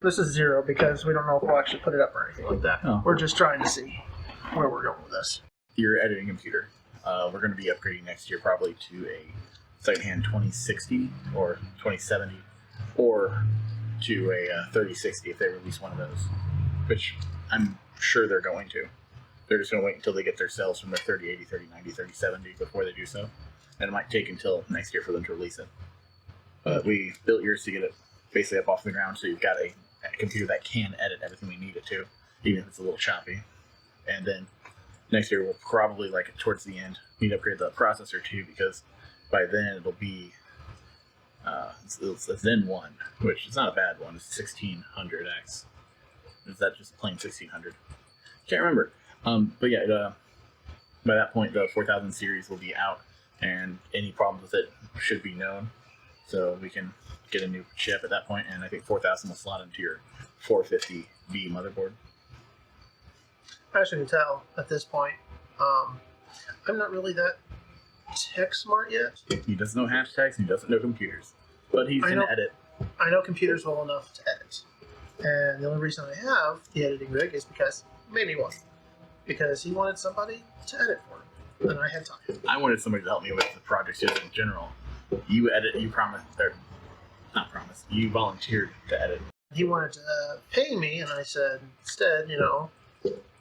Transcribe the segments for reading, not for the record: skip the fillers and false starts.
This is 0 because we don't know if we'll actually put it up or anything like that. Oh. We're just trying to see where we're going with this. Your editing computer. We're going to be upgrading next year probably to a secondhand 2060 or 2070 or to a 3060 if they release one of those, which I'm sure they're going to. They're just going to wait until they get their sales from their 3080, 3090, 3070 before they do so. And it might take until next year for them to release it. But we built yours to get it basically up off the ground, so you've got a computer that can edit everything we need it to, even if it's a little choppy. And then next year we'll probably, like towards the end, need to upgrade the processor too, because by then it'll be it's a Zen 1, which is not a bad one. It's 1600X. Is that just plain 1600? Can't remember. But yeah, by that point the 4000 series will be out, and any problems with it should be known. So we can get a new chip at that point, and I think 4000 will slot into your 450B motherboard. As you can tell at this point, I'm not really that tech smart yet. He doesn't know hashtags, he doesn't know computers, but he's going to edit. I know computers well enough to edit. And the only reason I have the editing rig is because he made me one. Because he wanted somebody to edit for him, and I had time. I wanted somebody to help me with the projects just in general. You edit, you promised, or not promised, you volunteered to edit. He wanted to pay me, and I said, instead,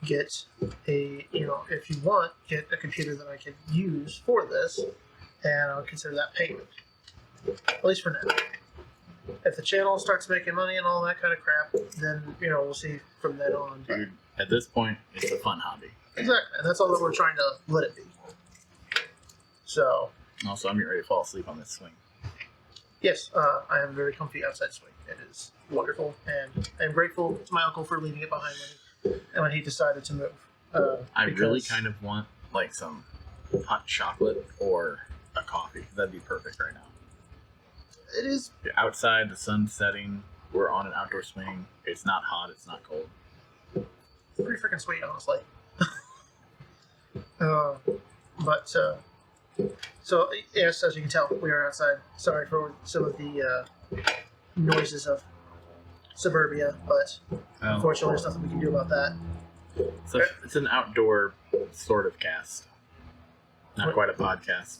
get a, if you want, get a computer that I could use for this, and I'll consider that payment. At least for now. If the channel starts making money and all that kind of crap, then, we'll see from then on. Dude, at this point, it's a fun hobby. Exactly, and that's all that we're trying to let it be. So. Also, I'm getting ready to fall asleep on this swing. Yes, I have a very comfy outside swing. It is wonderful, and I'm grateful to my uncle for leaving it behind when he decided to move. I really kind of want like some hot chocolate or a coffee. That'd be perfect right now. It is. You're outside, the sun's setting. We're on an outdoor swing. It's not hot. It's not cold. Pretty freaking sweet, honestly. So, yes, as you can tell, we are outside. Sorry for some of the noises of suburbia, but unfortunately there's nothing we can do about that. So it's an outdoor sort of cast. Not quite a podcast.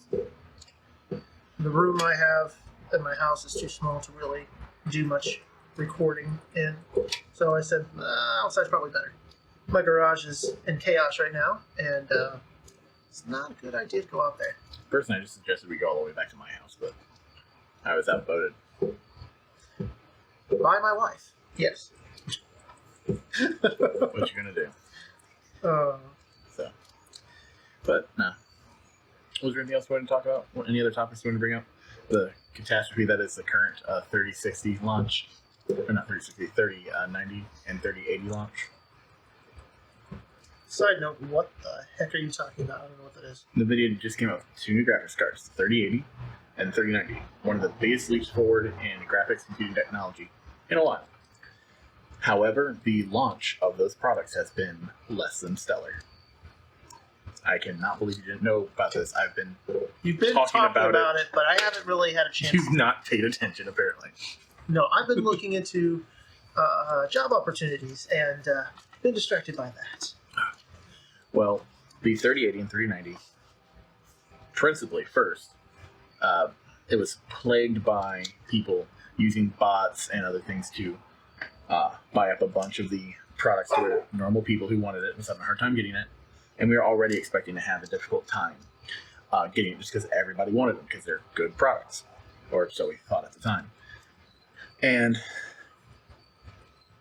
The room I have in my house is too small to really do much recording in. So I said, outside's probably better. My garage is in chaos right now, and it's not a good idea to go out there. Personally, I just suggested we go all the way back to my house, but I was outvoted. By my wife. Yes. What you gonna do? But no. Was there anything else we wanted to talk about? Any other topics you want to bring up? The catastrophe that is the current 3060 launch, or not 3060, 3090 and 3080 launch. Side note, what the heck are you talking about? I don't know what that is. Nvidia just came out with 2 new graphics cards, 3080 and 3090. One of the biggest leaps forward in graphics computing technology in a while. However, the launch of those products has been less than stellar. I cannot believe you didn't know about this. You've been talking about it, but I haven't really had a chance. You've not paid attention, apparently. No, I've been looking into job opportunities and been distracted by that. Well, the 3080 and 3090, principally first, it was plagued by people using bots and other things to buy up a bunch of the products to normal people who wanted it was having a hard time getting it. And we were already expecting to have a difficult time getting it just because everybody wanted them because they're good products, or so we thought at the time. And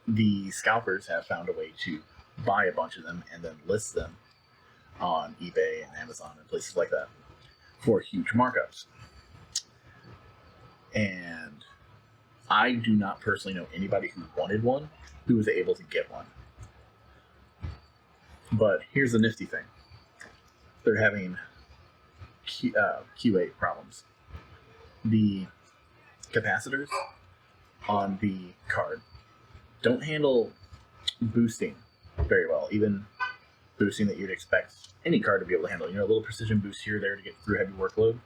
the scalpers have found a way to buy a bunch of them and then list them on eBay and Amazon and places like that for huge markups. And I do not personally know anybody who wanted one who was able to get one. But here's the nifty thing. They're having QA problems. The capacitors on the card don't handle boosting very well, even boosting that you'd expect any card to be able to handle. A little precision boost here or there to get through heavy workload.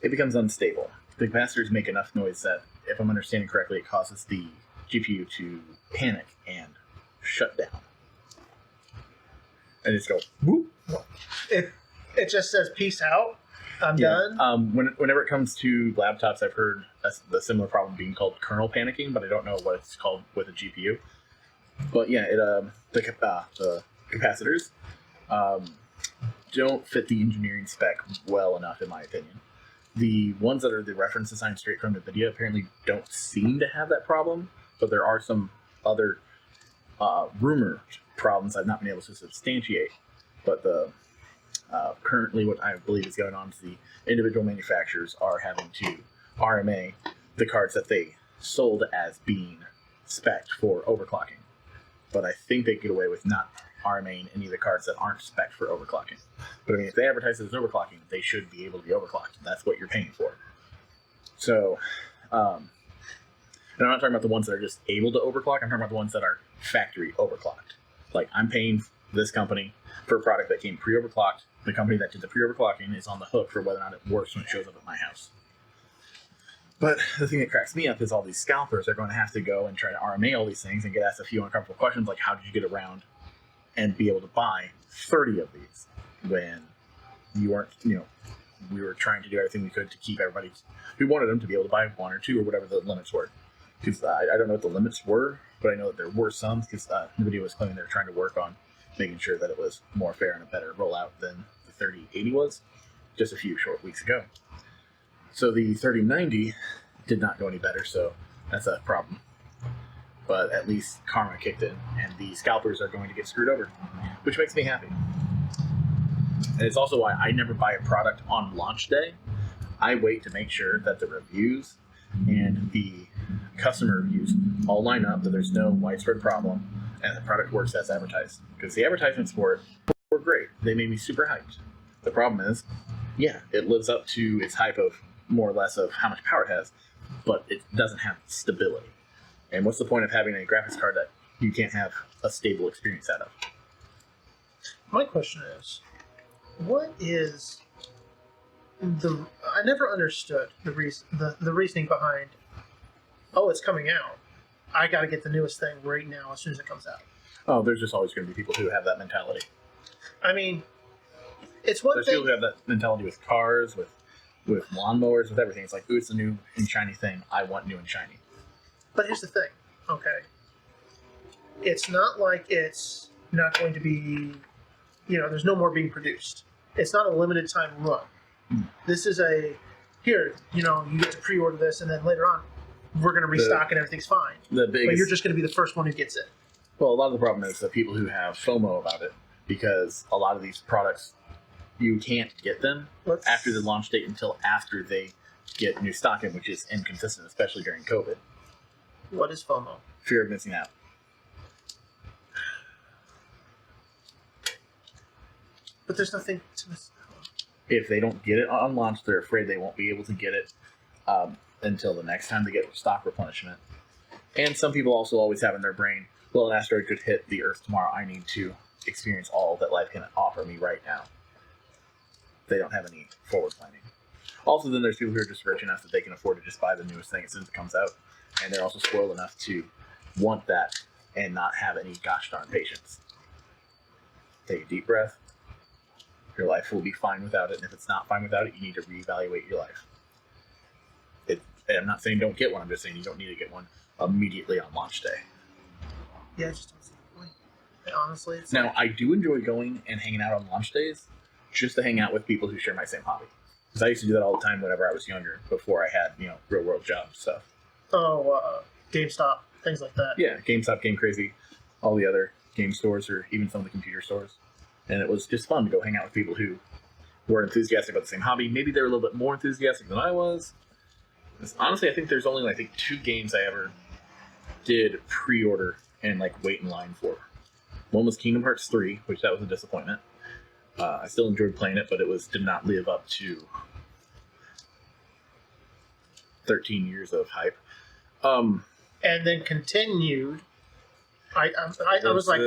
It becomes unstable. The capacitors make enough noise that, if I'm understanding correctly, it causes the GPU to panic and shut down. And just go, whoop. It just says peace out. I'm done. Whenever it comes to laptops, I've heard the similar problem being called kernel panicking, but I don't know what it's called with a GPU. But yeah, the capacitors don't fit the engineering spec well enough, in my opinion. The ones that are the reference design straight from Nvidia apparently don't seem to have that problem, but there are some other rumored problems I've not been able to substantiate. But currently what I believe is going on is the individual manufacturers are having to RMA the cards that they sold as being spec'd for overclocking. But I think they get away with not RMAing any of the cards that aren't spec'd for overclocking. But I mean, if they advertise it as overclocking, they should be able to be overclocked. That's what you're paying for. So, and I'm not talking about the ones that are just able to overclock. I'm talking about the ones that are factory overclocked. Like, I'm paying this company for a product that came pre-overclocked. The company that did the pre-overclocking is on the hook for whether or not it works when it shows up at my house. But the thing that cracks me up is all these scalpers are going to have to go and try to RMA all these things and get asked a few uncomfortable questions like, how did you get around and be able to buy 30 of these when you weren't, we were trying to do everything we could to keep everybody who wanted them to be able to buy one or two or whatever the limits were. Because I don't know what the limits were, but I know that there were some because Nvidia was claiming they were trying to work on making sure that it was more fair and a better rollout than the 3080 was just a few short weeks ago. So the 3090 did not go any better, so that's a problem. But at least karma kicked in, and the scalpers are going to get screwed over, which makes me happy. And it's also why I never buy a product on launch day. I wait to make sure that the reviews and the customer reviews all line up, that there's no widespread problem, and the product works as advertised. Because the advertisements for it were great. They made me super hyped. The problem is, yeah, it lives up to its hype of more or less of how much power it has, but it doesn't have stability. And what's the point of having a graphics card that you can't have a stable experience out of? My question is, what is I never understood the reasoning behind, oh, it's coming out, I got to get the newest thing right now as soon as it comes out. Oh, there's just always going to be people who have that mentality. I mean, it's one There's thing. people who have that mentality with cars, with lawnmowers, with everything. It's like, ooh, it's a new and shiny thing. I want new and shiny. But here's the thing, okay? It's not like it's not going to be, there's no more being produced. It's not a limited time run. This is you get to pre-order this, and then later on, we're going to restock and everything's fine. But you're just going to be the first one who gets it. Well, a lot of the problem is the people who have FOMO about it, because a lot of these products, you can't get them after the launch date until after they get new stock in, which is inconsistent, especially during COVID. What is FOMO? Fear of missing out. But there's nothing to miss out. If they don't get it on launch, they're afraid they won't be able to get it until the next time they get stock replenishment. And some people also always have in their brain, well, an asteroid could hit the Earth tomorrow. I need to experience all that life can offer me right now. They don't have any forward planning. Also, then there's people who are just rich enough that they can afford to just buy the newest thing as soon as it comes out. And they're also spoiled enough to want that and not have any gosh darn patience. Take a deep breath. Your life will be fine without it. And if it's not fine without it, you need to reevaluate your life. I'm not saying don't get one. I'm just saying you don't need to get one immediately on launch day. Yeah, I just don't see the point. Honestly, Now, I do enjoy going and hanging out on launch days just to hang out with people who share my same hobby. Because I used to do that all the time whenever I was younger, before I had, real world job stuff. Oh, GameStop, things like that. Yeah, GameStop, Game Crazy, all the other game stores, or even some of the computer stores. And it was just fun to go hang out with people who were enthusiastic about the same hobby. Maybe they were a little bit more enthusiastic than I was. Honestly, I think there's only, 2 games I ever did pre-order and, wait in line for. One was Kingdom Hearts 3, which that was a disappointment. I still enjoyed playing it, but it did not live up to 13 years of hype. And then continued. I was like,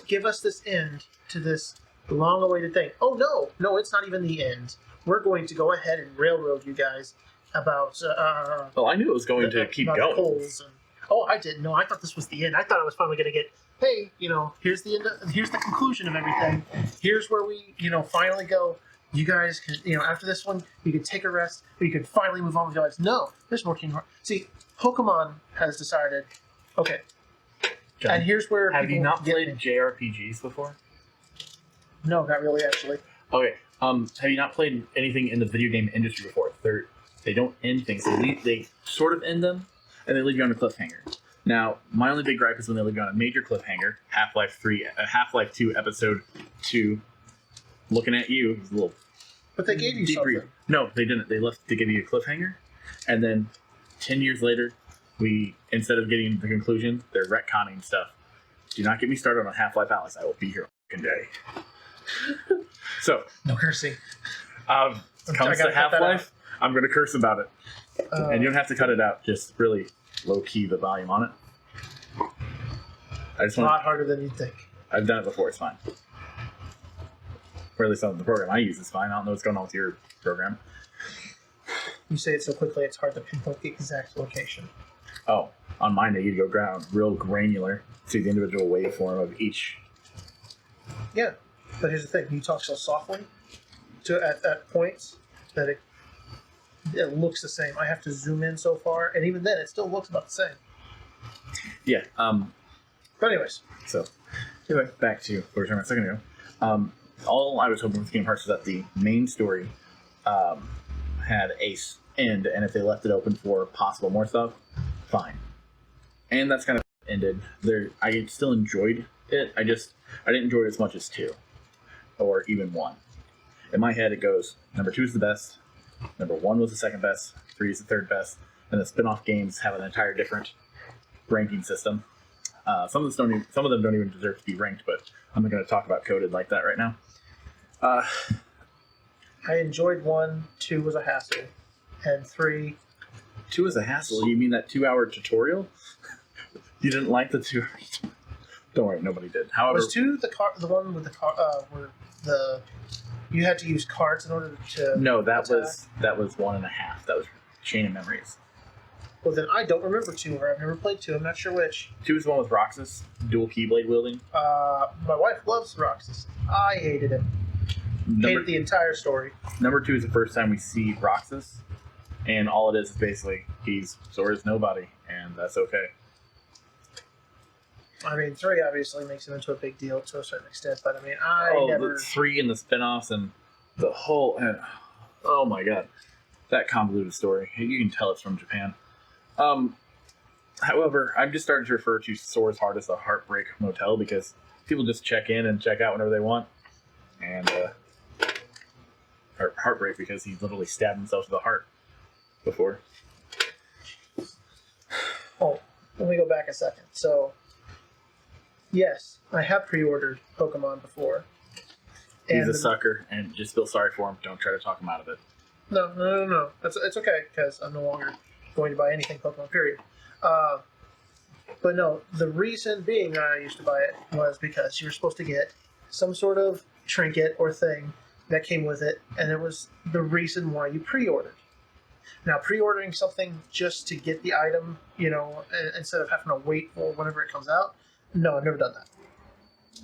give us this end to this long-awaited thing. Oh no, it's not even the end. We're going to go ahead and railroad you guys about. Well, I knew it was going to keep going. Polls and Oh, I didn't know. I thought this was the end. I thought I was finally going to get, hey, here's the end. Here's the conclusion of everything. Here's where we, finally go. You guys can, after this one, you can take a rest, or you can finally move on with your lives. No, there's more Kingdom Hearts. See, Pokemon has decided, okay, John, and here's where have people you not get played me. JRPGs before? No, not really, actually. Okay. Have you not played anything in the video game industry before? They don't end things. They sort of end them, and they leave you on a cliffhanger. Now, my only big gripe is when they leave you on a major cliffhanger. Half-Life 2, Episode 2. Looking at you, it was a little. But they gave you deep breathe. something. No, they didn't. They left to give you a cliffhanger, and then 10 years later, instead of getting the conclusion, they're retconning stuff. Do not get me started on Half-Life Alyx. I will be here all fucking day. So, No cursing. comes to Half-Life, I'm going to curse about it. And you don't have to cut it out. Just really low-key the volume on it. I just a want. lot harder than you'd think. I've done it before. It's fine. Or at least on the program I use is fine. I don't know what's going on with your program. You say it so quickly, it's hard to pinpoint the exact location. Oh, on mine they need to go ground real granular. See the individual waveform of each. Yeah, but here's the thing: you talk so softly at points that it looks the same. I have to zoom in so far, and even then, it still looks about the same. Yeah. But anyways, So, anyway, back to what we were talking about a second ago. All I was hoping with Kingdom Hearts was that the main story had a end, and if they left it open for possible more stuff, fine. And that's kind of ended. I still enjoyed it. I didn't enjoy it as much as 2, or even 1. In my head, it goes: number 2 is the best, number 1 was the second best, 3 is the third best, and the spin-off games have an entire different ranking system. Some of them don't even deserve to be ranked, but I'm not going to talk about coded like that right now. I enjoyed 1, 2 was a hassle, and 3. 2 is a hassle. You mean that 2-hour tutorial? You didn't like the 2? Don't worry, nobody did. However, Was 2 the one with the car where you had to use cards in order to? no, that attack? was 1.5. That was Chain of Memories. Well, then I don't remember 2, or I've never played 2. I'm not sure which. 2 is the one with Roxas, dual keyblade wielding. My wife loves Roxas. I hated him. Hated the entire story. Number 2 is the first time we see Roxas, and all it is basically he's Zora's nobody, and that's okay. I mean, 3 obviously makes him into a big deal to a certain extent, but I mean, I never. The 3 and the spin-offs and the whole. Oh my god. That convoluted story. You can tell it's from Japan. However, I'm just starting to refer to Sora's Heart as the Heartbreak Motel because people just check in and check out whenever they want. And, heartbreak because he literally stabbed himself to the heart before. Oh, let me go back a second. So, yes, I have pre-ordered Pokemon before. He's a sucker, and just feel sorry for him. Don't try to talk him out of it. No. It's okay, because I'm no longer going to buy anything Pokemon, period. But no, the reason being I used to buy it was because you were supposed to get some sort of trinket or thing that came with it, and it was the reason why you pre-ordered. Now, pre-ordering something just to get the item, instead of having to wait for whenever it comes out, no, I've never done that.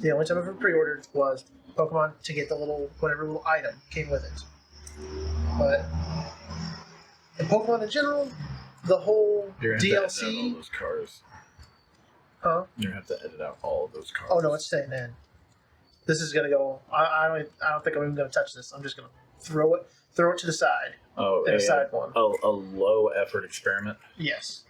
The only time I've ever pre-ordered was Pokemon to get the whatever little item came with it. But in Pokemon in general, the whole You're gonna have to edit out all DLC. those cars. Huh? You're gonna have to edit out all of those cars. Oh no, it's staying in. This is gonna go. I don't think I'm even gonna touch this. I'm just gonna throw it to the side. Oh, The side one. A low effort experiment. Yes.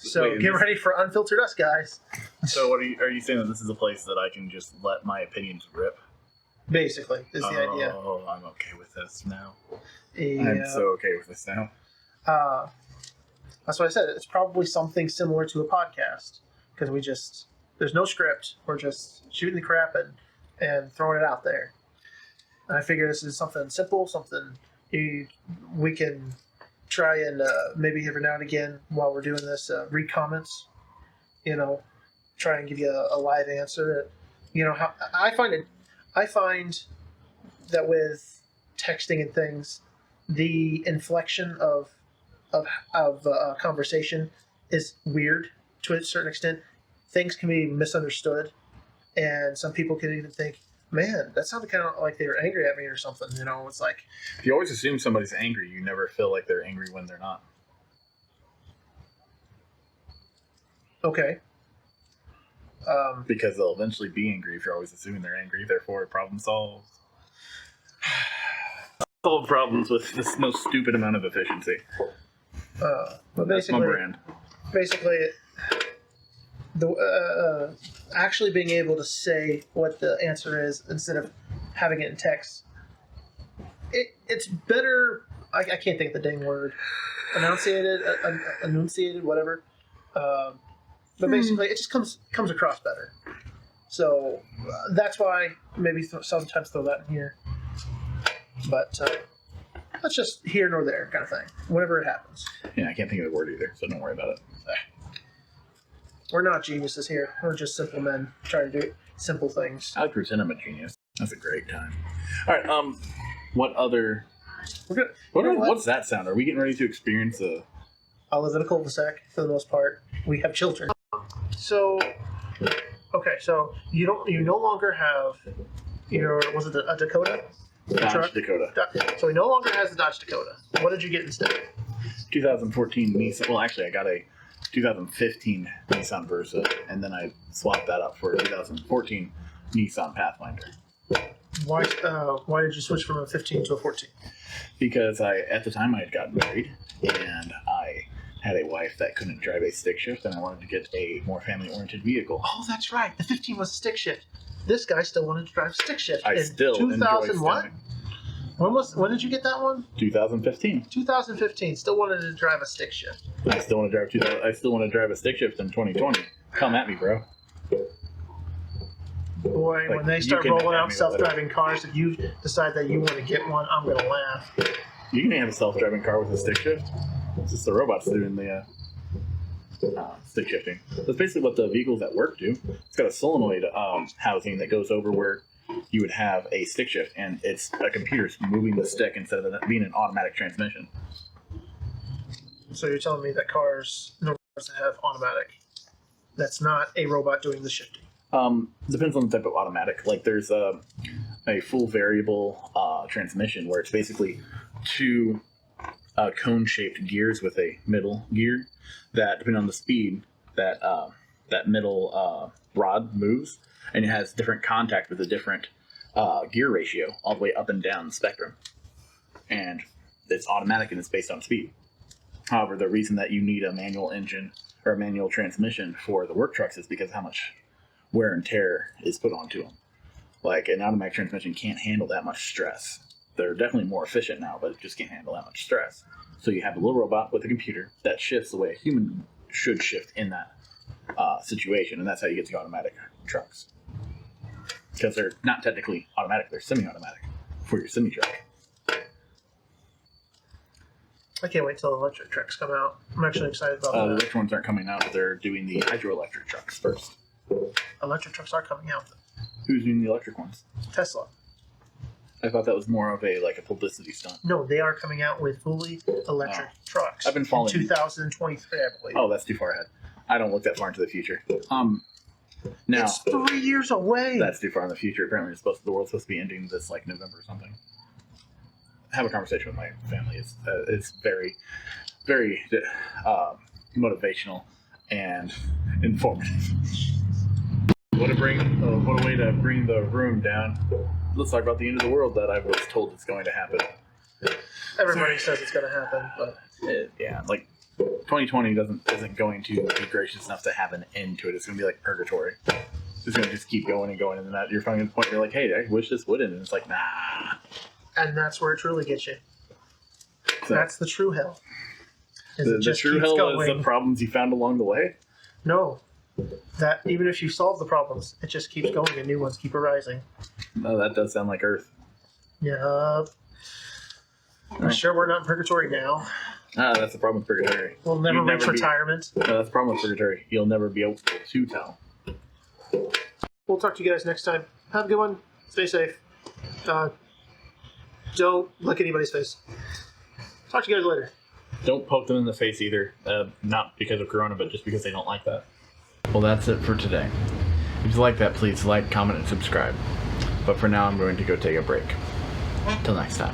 So Wait, get ready for unfiltered us, guys. So what are you saying that this is a place that I can just let my opinions rip? Basically, is the idea. Oh, I'm okay with this now. Yeah. I'm so okay with this now. That's what I said. It's probably something similar to a podcast because there's no script. We're just shooting the crap and throwing it out there. And I figure this is something simple, something we can try and maybe every now and again while we're doing this read comments. Try and give you a live answer. How I find that with texting and things, the inflection of of conversation is weird to a certain extent. Things can be misunderstood, and some people can even think, "Man, that sounded kind of like they were angry at me or something." You know, it's like If you always assume somebody's angry, you never feel like they're angry when they're not. okay. Because they'll eventually be angry if you're always assuming they're angry. Therefore, problem solved. Solve problems with the most stupid amount of efficiency. But That's my brand. basically, the actually being able to say what the answer is instead of having it in text, it's better. I can't think of the dang word. Enunciated, whatever. But basically, it just comes across better. So that's why maybe sometimes throw that in here. But that's just here nor there kind of thing. Whenever it happens. Yeah, I can't think of the word either, so don't worry about it. We're not geniuses here. We're just simple men trying to do simple things. I like to pretend I'm a genius. That's a great time. All right. What other? What's that sound? Are we getting ready to experience a? I live in a cul-de-sac for the most part. We have children. So, okay, so you no longer have was it a Dakota? Dodge Dakota. So he no longer has the Dodge Dakota. What did you get instead? 2014 Nissan. Well, actually, I got a 2015 Nissan Versa, and then I swapped that up for a 2014 Nissan Pathfinder. Why did you switch from a 15 to a 14? Because at the time I had gotten married, and I had a wife that couldn't drive a stick shift, and I wanted to get a more family-oriented vehicle. Oh, that's right. The 15 was a stick shift. This guy still wanted to drive stick shift. I still 2000 enjoy what? stemming. When did you get that one? 2015. 2015. Still wanted to drive a stick shift. I still want to drive a stick shift in 2020. Come at me, bro. Boy, Like, when they you start can rolling have out me self-driving cars, if you decide that you want to get one, I'm gonna laugh. You can have a self-driving car with a stick shift. It's just the robots doing the stick shifting. That's basically what the vehicles at work do. It's got a solenoid housing that goes over where you would have a stick shift, and it's a computer moving the stick instead of it being an automatic transmission. So you're telling me that cars have automatic? That's not a robot doing the shifting. Depends on the type of automatic. Like there's a full variable transmission where it's basically two cone-shaped gears with a middle gear that, depending on the speed, that middle rod moves, and it has different contact with a different gear ratio all the way up and down the spectrum. And it's automatic and it's based on speed. However, the reason that you need a manual engine or a manual transmission for the work trucks is because of how much wear and tear is put onto them. Like an automatic transmission can't handle that much stress. They're definitely more efficient now, but it just can't handle that much stress. So you have a little robot with a computer that shifts the way a human should shift in that situation, and that's how you get the automatic trucks. Because they're not technically automatic, they're semi-automatic for your semi-truck. I can't wait till electric trucks come out. I'm actually excited about The that. electric ones aren't coming out, they're doing the hydroelectric trucks first. Electric trucks are coming out. Who's doing the electric ones? Tesla. I thought that was more of a publicity stunt. No, they are coming out with fully electric trucks. I've been following. In 2023, I believe. Oh, that's too far ahead. I don't look that far into the future. Now it's 3 years away. that's too far in the future. Apparently, the world's supposed to be ending this November or something. Have a conversation with my family. It's very, very motivational and informative. What a way to bring the room down. Let's talk about the end of the world that I was told is going to happen. Everybody says it's going to happen, but 2020 isn't going to be gracious enough to have an end to it. It's going to be like purgatory. It's going to just keep going and going, and then you're finally at the point where you're like, hey, I wish this wouldn't, and it's like, nah. And that's where it truly gets you. So, that's the true hell. The true hell is the problems you found along the way? No. That even if you solve the problems, it just keeps going and new ones keep arising. No, that does sound like Earth. Yup. I'm sure we're not in purgatory now. That's the problem with purgatory. We'll never reach retirement. No, that's the problem with purgatory. You'll never be able to tell. We'll talk to you guys next time. Have a good one. Stay safe. Don't look anybody's face. Talk to you guys later. Don't poke them in the face either. Not because of Corona, but just because they don't like that. Well, that's it for today. If you like that, please like, comment, and subscribe. But for now, I'm going to go take a break. Till next time.